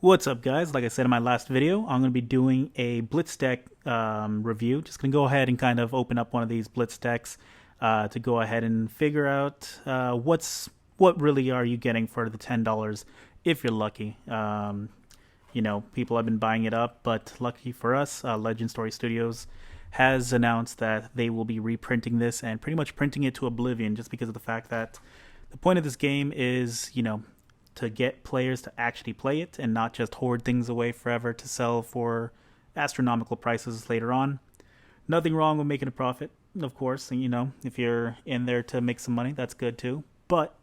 What's up, guys? Like I said in my last video, I'm going to be doing a Blitz deck review. Just going to go ahead and kind of open up one of these Blitz decks to go ahead and figure out what really are you getting for the $10 if you're lucky. People have been buying it up, but lucky for us, Legend Story Studios has announced that they will be reprinting this and pretty much printing it to oblivion, just because of the fact that the point of this game is, to get players to actually play it and not just hoard things away forever to sell for astronomical prices later on. Nothing wrong with making a profit, of course. And, if you're in there to make some money, that's good too. But,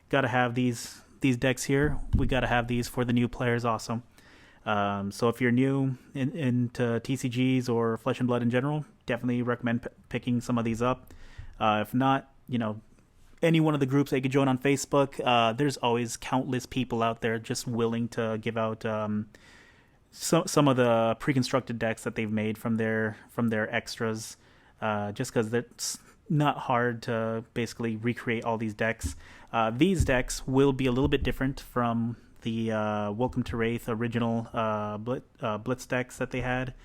got to have these decks here. We got to have these for the new players also. So if you're new into TCGs or Flesh and Blood in general, definitely recommend picking some of these up. If not, any one of the groups that you could join on Facebook, there's always countless people out there just willing to give out some of the pre-constructed decks that they've made from their extras, just because it's not hard to basically recreate all these decks. These decks will be a little bit different from the Welcome to Wraith original Blitz decks that they had,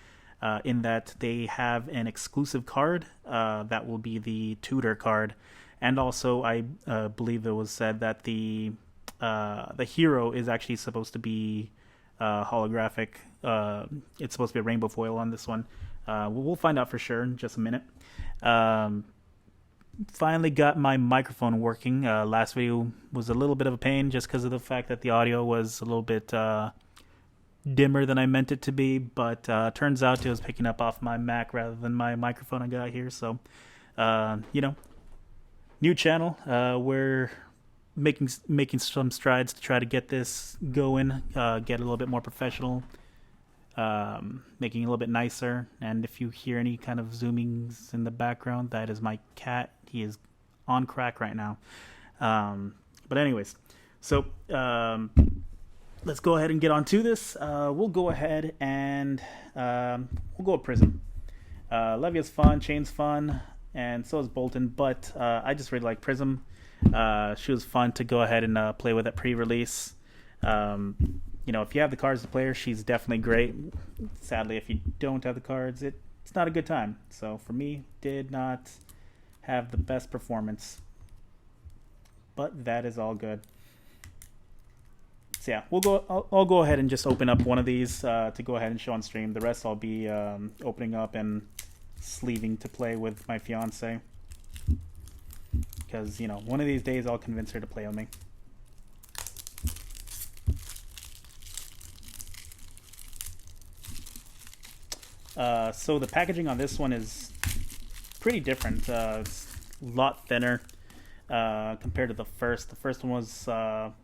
in that they have an exclusive card that will be the Tutor card. And also, I believe it was said that the hero is actually supposed to be holographic. It's supposed to be a rainbow foil on this one. We'll find out for sure in just a minute. Finally got my microphone working. Last video was a little bit of a pain just because of the fact that the audio was a little bit dimmer than I meant it to be. But turns out it was picking up off my Mac rather than my microphone I got here. So, new channel. We're making some strides to try to get this going, get a little bit more professional, making it a little bit nicer. And if you hear any kind of zoomings in the background, that is my cat. He is on crack right now. But anyways, so let's go ahead and get on to this. We'll go ahead and we'll go with Prism. Levia's fun, Chain's fun, and so is Bolton, but I just really like Prism. She was fun to go ahead and play with at pre-release. If you have the cards to play her, she's definitely great. Sadly, if you don't have the cards, it's not a good time. So for me, did not have the best performance, but that is all good. So yeah, I'll go ahead and just open up one of these to go ahead and show on stream. The rest I'll be opening up and sleeving to play with my fiance, because one of these days I'll convince her to play with me. So the packaging on this one is pretty different. It's a lot thinner compared to the first. The first one was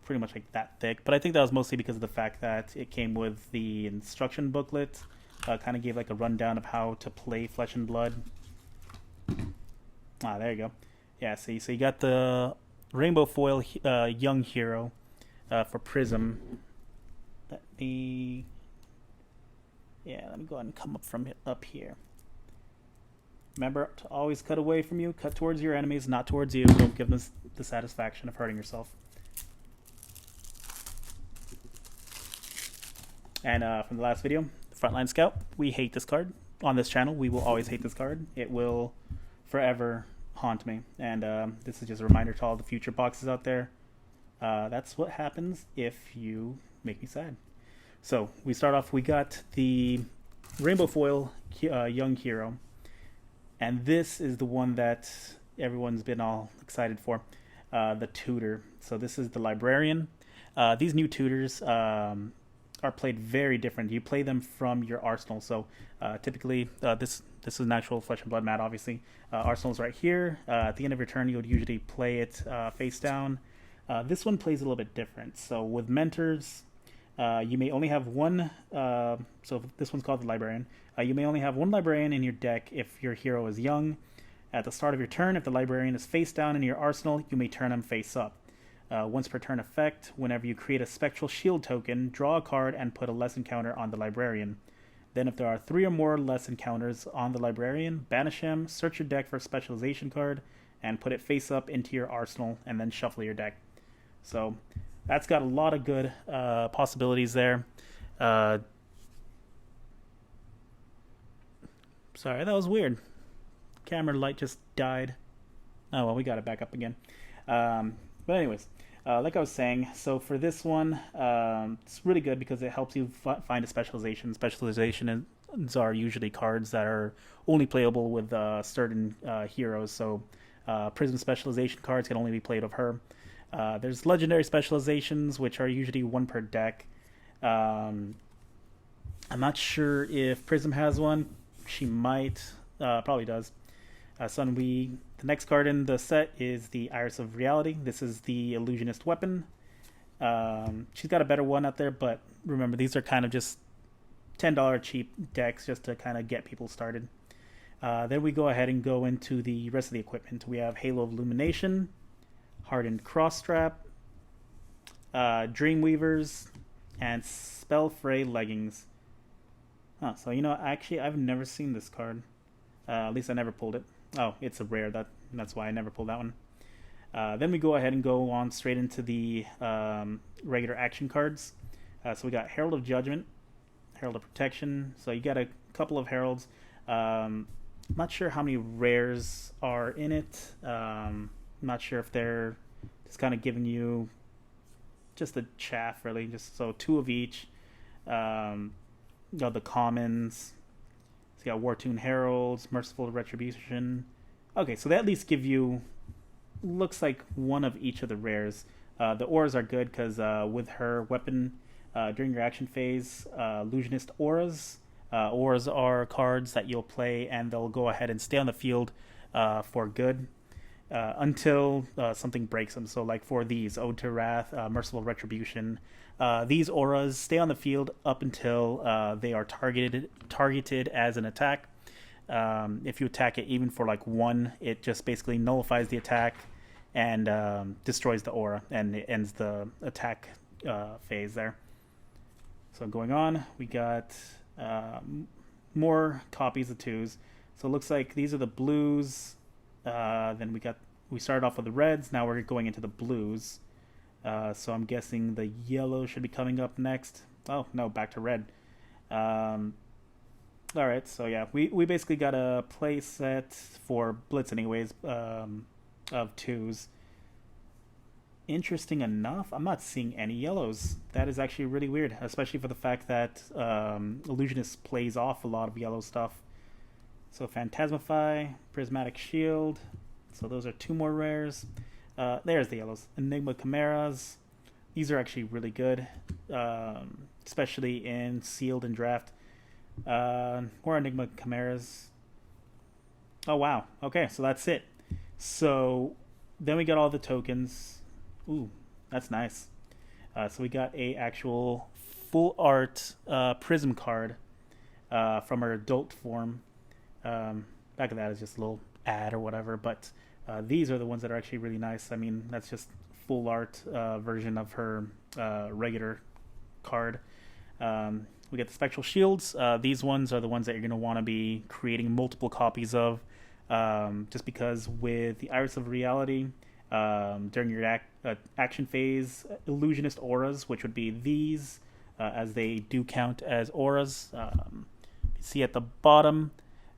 pretty much like that thick, but I think that was mostly because of the fact that it came with the instruction booklet. Kind of gave like a rundown of how to play Flesh and Blood. There you go. Yeah, see, so you got the rainbow foil young hero for Prism. Let me go ahead and come up from up here. Remember to always cut away from you. Cut towards your enemies, not towards you. Don't give them the satisfaction of hurting yourself. And from the last video, Frontline Scout, we hate this card. On this channel, we will always hate this card. It will forever haunt me. And this is just a reminder to all the future boxes out there. That's what happens if you make me sad. So we start off, we got the Rainbow Foil Young Hero. And this is the one that everyone's been all excited for, the Tutor. So this is the Librarian. These new Tutors are played very different. You play them from your arsenal. So typically, this is an actual Flesh and Blood mat, obviously. Arsenal's right here. At the end of your turn, you would usually play it face down. This one plays a little bit different. So with Mentors, you may only have one. So this one's called the Librarian. You may only have one Librarian in your deck if your hero is young. At the start of your turn, if the Librarian is face down in your arsenal, you may turn him face up. Once per turn effect, whenever you create a Spectral Shield token, draw a card and put a lesson counter on the Librarian. Then if there are 3 or more lesson counters on the Librarian, banish him, search your deck for a specialization card, and put it face up into your arsenal, and then shuffle your deck. So That's got a lot of good possibilities there. Uh, Sorry, that was weird. Camera light just died. Oh well, we got it back up again. But anyways, like I was saying, so for this one, it's really good because it helps you find a specialization. Specializations are usually cards that are only playable with certain heroes. So Prism specialization cards can only be played with her. There's legendary specializations, which are usually one per deck. Um, I'm not sure if Prism has one. She might, probably does. The next card in the set is the Iris of Reality. This is the illusionist weapon. She's got a better one out there, but remember, these are kind of just $10 cheap decks just to kind of get people started. Then we go ahead and go into the rest of the equipment. We have Halo of Illumination, Hardened Crossstrap, Dreamweavers, and Spell Fray Leggings. Huh, so actually, I've never seen this card. At least I never pulled it. Oh, it's a rare. That's why I never pulled that one. Then we go ahead and go on straight into the regular action cards. So we got Herald of Judgment, Herald of Protection. So you got a couple of heralds. Not sure how many rares are in it. Not sure if they're just kind of giving you just a chaff, really. Just so two of each. The commons. So you got War-Tuned Heralds, Merciful Retribution. Okay, so they at least give you, looks like one of each of the rares. The auras are good because with her weapon, during your action phase, Illusionist auras. Auras are cards that you'll play and they'll go ahead and stay on the field for good until something breaks them. So like for these, Ode to Wrath, Merciful Retribution, these auras stay on the field up until they are targeted as an attack. If you attack it even for like one, it just basically nullifies the attack and destroys the aura, and it ends the attack phase there. So going on, we got more copies of twos. So it looks like these are the blues. Then we started off with the reds. Now we're going into the blues. So I'm guessing the yellow should be coming up next. Oh no, back to red. All right, so yeah, we basically got a play set for Blitz anyways, of twos. Interesting enough, I'm not seeing any yellows. That is actually really weird, especially for the fact that Illusionist plays off a lot of yellow stuff. So Phantasmify, Prismatic Shield. So those are two more rares. There's the yellows. Enigma Chimeras. These are actually really good, especially in Sealed and Draft. More Enigma Chimeras. Oh wow. Okay, so that's it. So then we got all the tokens. Ooh, that's nice. So we got a actual full art Prism card from her adult form. Back of that is just a little ad or whatever, but these are the ones that are actually really nice. I mean, that's just full art version of her regular card. We get the Spectral Shields. These ones are the ones that you're going to want to be creating multiple copies of, just because with the Iris of Reality, during your action phase, Illusionist auras, which would be these, as they do count as auras. You see at the bottom,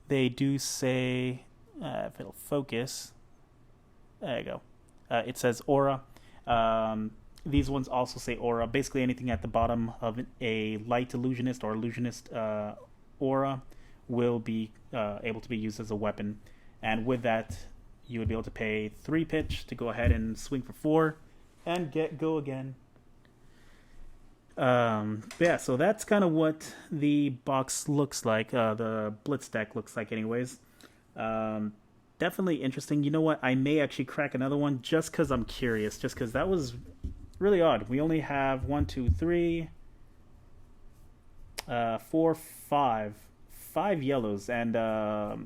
they do say, if it'll focus, there you go. It says aura. These ones also say aura. Basically anything at the bottom of a light illusionist or illusionist aura will be able to be used as a weapon. And with that, you would be able to pay 3 pitch to go ahead and swing for 4 and go again. Yeah, so that's kind of what the box looks like. The Blitz deck looks like anyways. Definitely interesting. You know what? I may actually crack another one just because I'm curious. Just because that was really odd. We only have 1, 2, 3, 4, 5 yellows, and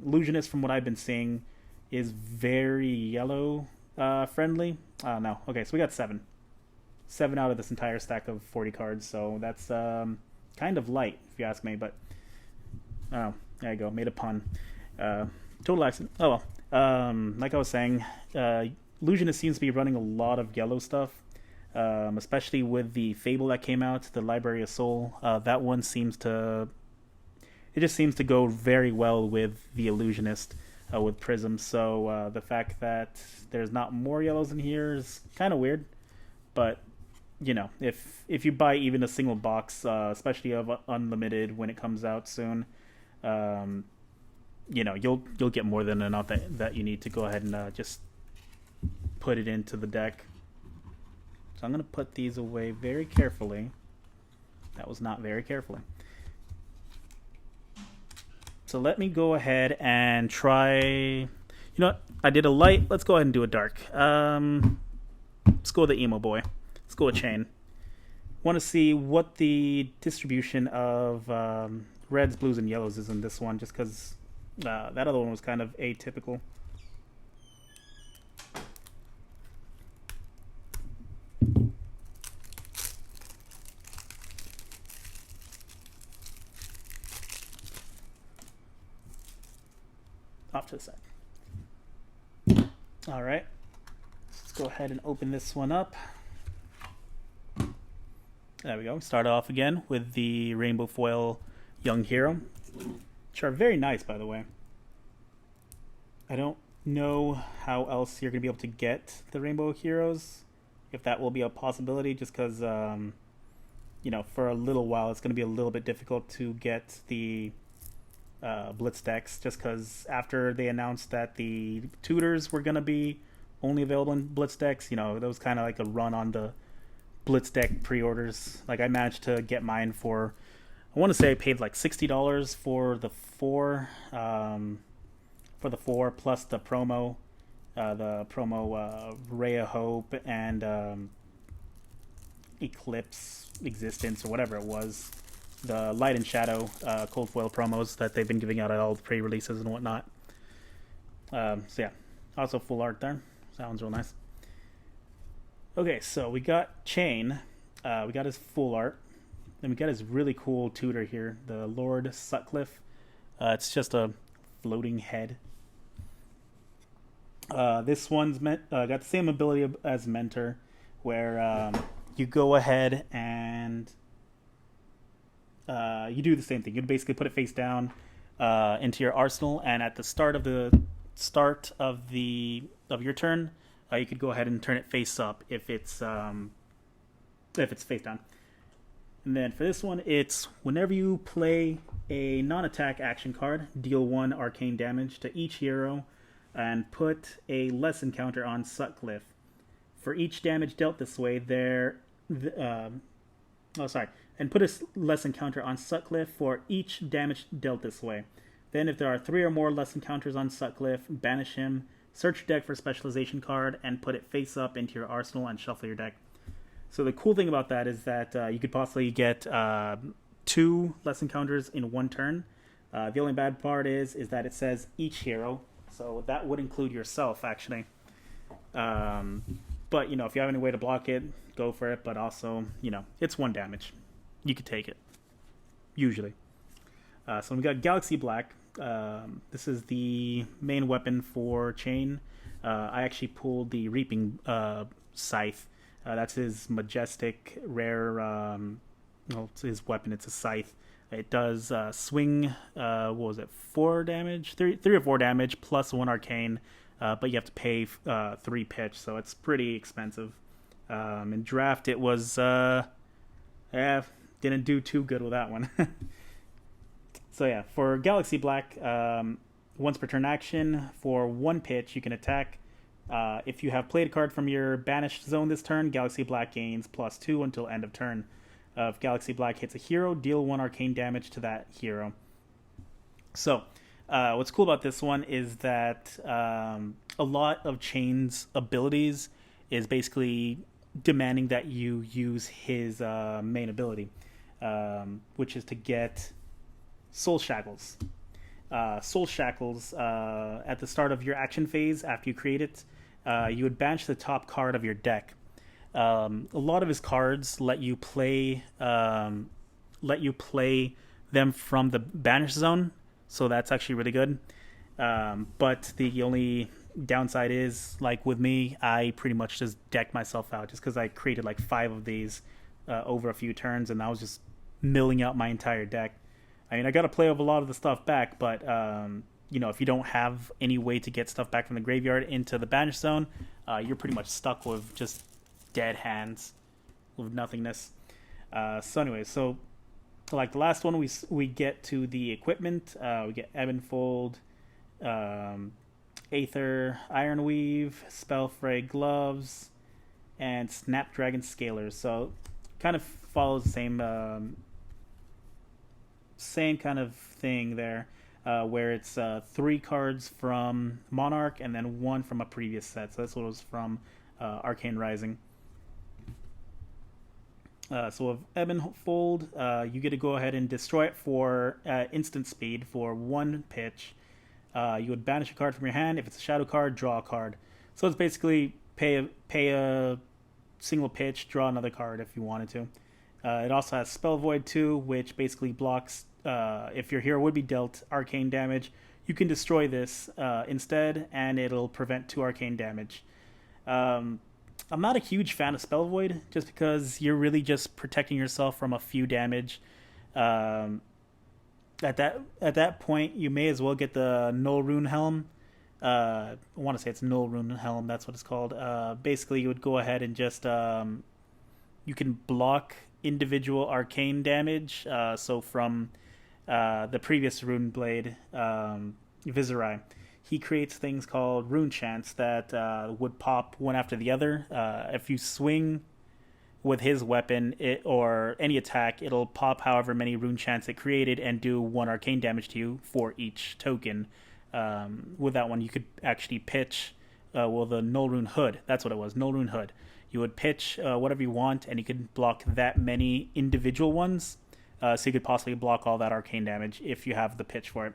Illusionist, from what I've been seeing, is very yellow friendly. No, okay, so we got 7 out of this entire stack of 40 cards. So that's kind of light, if you ask me. But oh, there you go. Made a pun. Total accident. Oh well. Like I was saying, Illusionist seems to be running a lot of yellow stuff. especially with the Fable that came out, the Library of Soul. That one just seems to go very well with the Illusionist with Prism. So the fact that there's not more yellows in here is kind of weird, but you know, if you buy even a single box, especially of Unlimited when it comes out soon, you know, you'll get more than enough that you need to go ahead and just put it into the deck. So I'm going to put these away very carefully. That was not very carefully. So let me go ahead and try... You know what? I did a light. Let's go ahead and do a dark. Let's go with the emo boy. Let's go with Chain. Want to see what the distribution of reds, blues, and yellows is in this one, just because that other one was kind of atypical. Off to the side. All right. Let's go ahead and open this one up. There we go. Start off again with the Rainbow Foil Young Hero, which are very nice, by the way. I don't know how else you're going to be able to get the Rainbow Heroes, if that will be a possibility, just because, you know, for a little while it's going to be a little bit difficult to get the Blitz decks, just because after they announced that the tutors were going to be only available in Blitz decks, you know, that was kind of like a run on the Blitz deck pre-orders. Like I managed to get mine for, I want to say I paid like $60 for the four plus the promo Ray of Hope and Eclipse Existence or whatever it was, the Light and Shadow cold foil promos that they've been giving out at all the pre-releases and whatnot. So yeah, also full art there. Sounds real nice. Okay, so we got Chain. We got his full art. Then we got his really cool tutor here, the Lord Sutcliffe. It's just a floating head. This one's got the same ability as Mentor, where you go ahead and you do the same thing. You basically put it face down into your arsenal, and at the start of your turn, you could go ahead and turn it face up if it's face down. And then for this one, it's whenever you play a non-attack action card, deal 1 arcane damage to each hero, and put a lesson counter on Sutcliffe. For each damage dealt this way, and put a lesson counter on Sutcliffe for each damage dealt this way. Then if there are 3 or more lesson counters on Sutcliffe, banish him, search your deck for a specialization card, and put it face up into your arsenal and shuffle your deck. So the cool thing about that is that you could possibly get 2 lesson counters in one turn. The only bad part is that it says each hero, so that would include yourself, actually. But, you know, if you have any way to block it, go for it. But also, you know, it's 1 damage. You could take it, usually. So we got Galaxy Black. This is the main weapon for Chain. I actually pulled the Reaping Scythe. That's his majestic, rare, well, it's his weapon. It's a scythe. It does swing, what was it, 4 damage? 3 or 4 damage, plus 1 arcane, but you have to pay 3 pitch, so it's pretty expensive. In draft, it was, didn't do too good with that one. So yeah, for Galaxy Black, once per turn action, for 1 pitch, you can attack. If you have played a card from your banished zone this turn, Galaxy Black gains +2 until end of turn. If Galaxy Black hits a hero, deal 1 arcane damage to that hero. So, what's cool about this one is that a lot of Chain's abilities is basically demanding that you use his main ability, which is to get Soul Shackles. Soul Shackles, at the start of your action phase, after you create it, you would banish the top card of your deck. A lot of his cards let you play them from the banish zone, so that's actually really good. But the only downside is, like with me, I pretty much just decked myself out just because I created like 5 of these over a few turns, and I was just milling out my entire deck. I mean, I got to play with a lot of the stuff back, but if you don't have any way to get stuff back from the graveyard into the banish zone, you're pretty much stuck with just dead hands with nothingness. So like the last one, we get to the equipment. We get Ebb and Fold, Aether, Ironweave, Spellfray Gloves, and Snapdragon Scalers. So kind of follows the same kind of thing there, where it's 3 cards from Monarch and then 1 from a previous set. So that's what was from Arcane Rising. So with Ebb and Fold, you get to go ahead and destroy it for instant speed for 1 pitch. You would banish a card from your hand. If it's a shadow card, draw a card. So it's basically pay a single pitch, draw another card if you wanted to. It also has Spell Void 2, which basically blocks, if your hero would be dealt arcane damage, you can destroy this instead, and it'll prevent 2 arcane damage. I'm not a huge fan of Spell Void, just because you're really just protecting yourself from a few damage. At that point, you may as well get the Null Rune Helm. I want to say it's Null Rune Helm. That's what it's called. Basically, you would go ahead and just you can block individual arcane damage. So from the previous Rune Blade, Viserai, he creates things called rune chants that would pop one after the other. If you swing with his weapon or any attack, it'll pop however many rune chants it created and do 1 arcane damage to you for each token. With that one, you could actually pitch the Null Rune Hood. That's what it was, Null Rune Hood. You would pitch whatever you want, and you could block that many individual ones. So you could possibly block all that arcane damage if you have the pitch for it.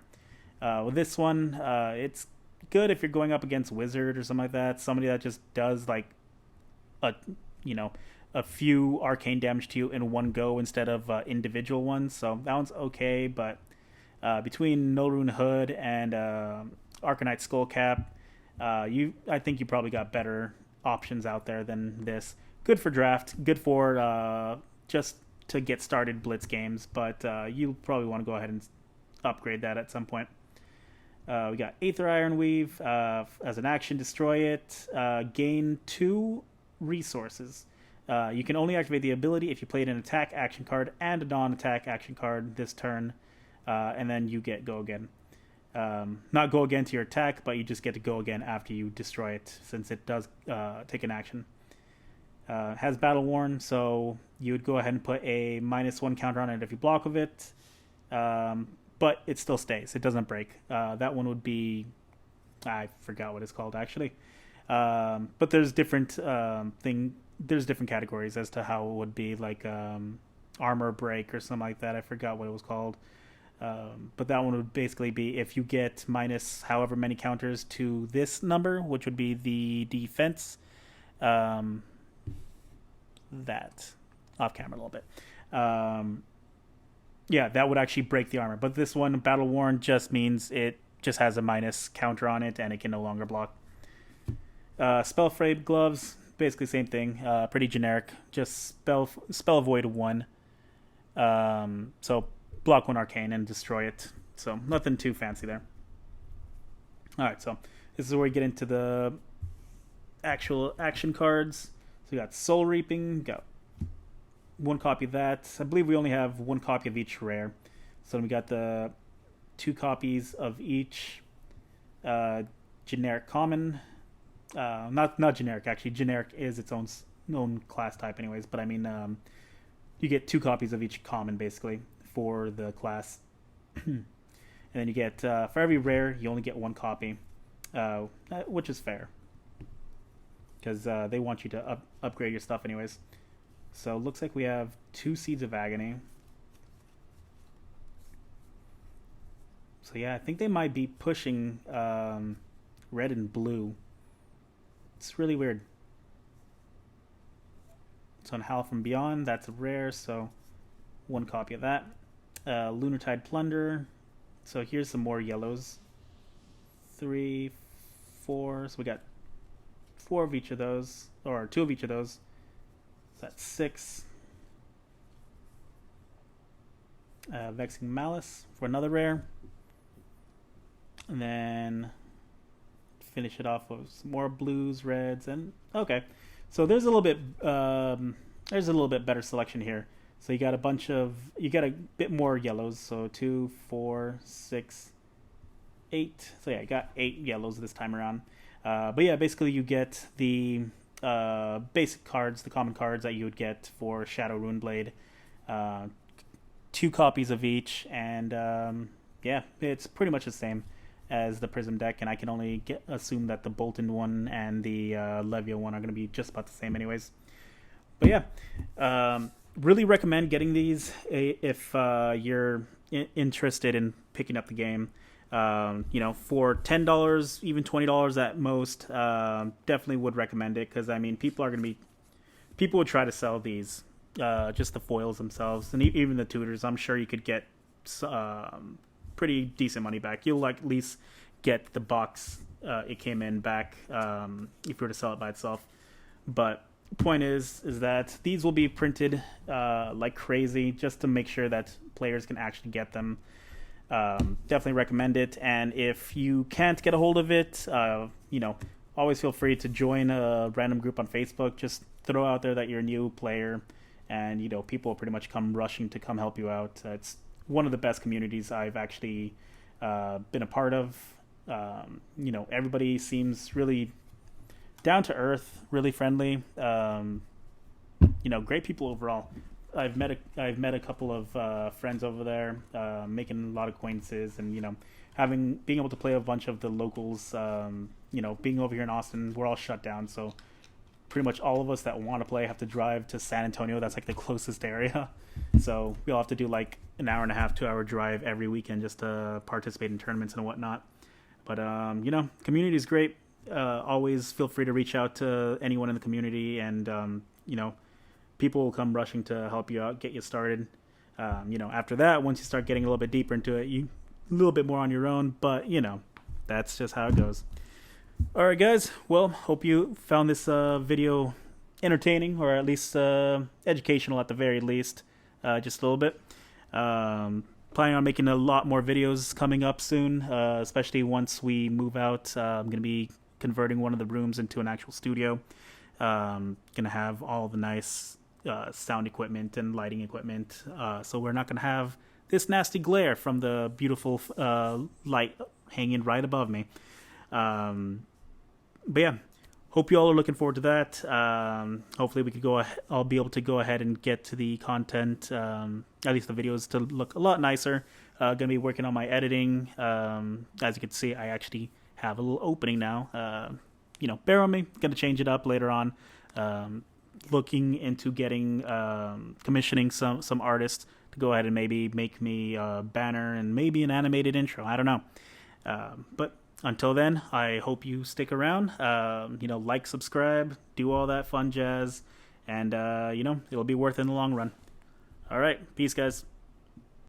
With this one, it's good if you're going up against Wizard or something like that. Somebody that just does like a few arcane damage to you in one go instead of individual ones. So that one's okay, but between Null Rune Hood and Arcanite Skullcap, I think you probably got better options out there than this. Good for draft, good for just to get started Blitz games, but you probably want to go ahead and upgrade that at some point. We got Aether Ironweave. As an action, destroy it. Gain 2 resources. You can only activate the ability if you played an attack action card and a non-attack action card this turn, and then you get go again. Not go again to your attack, but you just get to go again after you destroy it, since it does take an action. Has Battle Worn, so you would go ahead and put a -1 counter on it if you block with it. But it still stays. It doesn't break. That one would be... I forgot what it's called, actually. But there's different there's different categories as to how it would be, like armor break or something like that. I forgot what it was called. But that one would basically be if you get minus however many counters to this number, which would be the defense. That. Off camera a little bit. Yeah, that would actually break the armor. But this one, Battle Worn, just means it just has a minus counter on it and it can no longer block. Spellfray Gloves, basically same thing. Pretty generic. Just spell Void 1. So block 1 arcane and destroy it. So nothing too fancy there. Alright, so this is where we get into the actual action cards. So we got Soul Reaping, got 1 copy of that. I believe we only have 1 copy of each rare. So we got the 2 copies of each generic common. Not generic, actually. Generic is its own class type anyways. But I mean, you get 2 copies of each common, basically, for the class. And then you get, for every rare, you only get 1 copy, which is fair. Because they want you to upgrade your stuff anyways. So it looks like we have 2 Seeds of Agony. So yeah, I think they might be pushing red and blue. It's really weird. So on Howl from Beyond, that's a rare, so 1 copy of that. Lunartide Plunder. So here's some more yellows. 3, 4. So we got 4 of each of those, or 2 of each of those. So that's 6. Vexing Malice for another rare. And then finish it off with some more blues, reds, and okay. So there's a little bit better selection here. So you got a bit more yellows. So 2, 4, 6, 8. So yeah, I got 8 yellows this time around. But yeah, basically you get the basic cards, the common cards that you would get for Shadow Runeblade. 2 copies of each, and yeah, it's pretty much the same as the Prism deck, and I can only assume that the Bolton one and the Levio one are going to be just about the same anyways. But yeah, really recommend getting these if you're interested in picking up the game. For $10, even $20 at most, definitely would recommend it, because I mean, people would try to sell these, just the foils themselves, and even the tutors. I'm sure you could get pretty decent money back. You'll at least get the box it came in back if you were to sell it by itself. But point is that these will be printed like crazy, just to make sure that players can actually get them. Definitely recommend it. And if you can't get a hold of it, always feel free to join a random group on Facebook. Just throw out there that you're a new player, and people will pretty much come rushing to come help you out. It's one of the best communities I've actually been a part of. Everybody seems really down to earth, really friendly. Great people overall. I've met a couple of friends over there, making a lot of acquaintances, and being able to play a bunch of the locals. Being over here in Austin, we're all shut down, so pretty much all of us that want to play have to drive to San Antonio. That's like the closest area, so we all have to do like an hour and a half, 2-hour drive every weekend just to participate in tournaments and whatnot. But community is great. Always feel free to reach out to anyone in the community, and people will come rushing to help you out, get you started. After that, once you start getting a little bit deeper into it, you a little bit more on your own, but that's just how it goes. All right, guys. Well, hope you found this video entertaining, or at least educational at the very least, just a little bit. Planning on making a lot more videos coming up soon, especially once we move out. I'm going to be converting one of the rooms into an actual studio. Going to have all the nice sound equipment and lighting equipment, so we're not going to have this nasty glare from the beautiful light hanging right above me. But yeah, hope you all are looking forward to that. Hopefully I'll be able to go ahead and get to the content, at least the videos, to look a lot nicer. Gonna be working on my editing. As you can see, I actually have a little opening now. Bear on me. Gonna change it up later on. Looking into commissioning some artists to go ahead and maybe make me a banner and maybe an animated intro. I don't know. But until then, I hope you stick around. Like, subscribe, do all that fun jazz, and it'll be worth it in the long run. All right, peace, guys.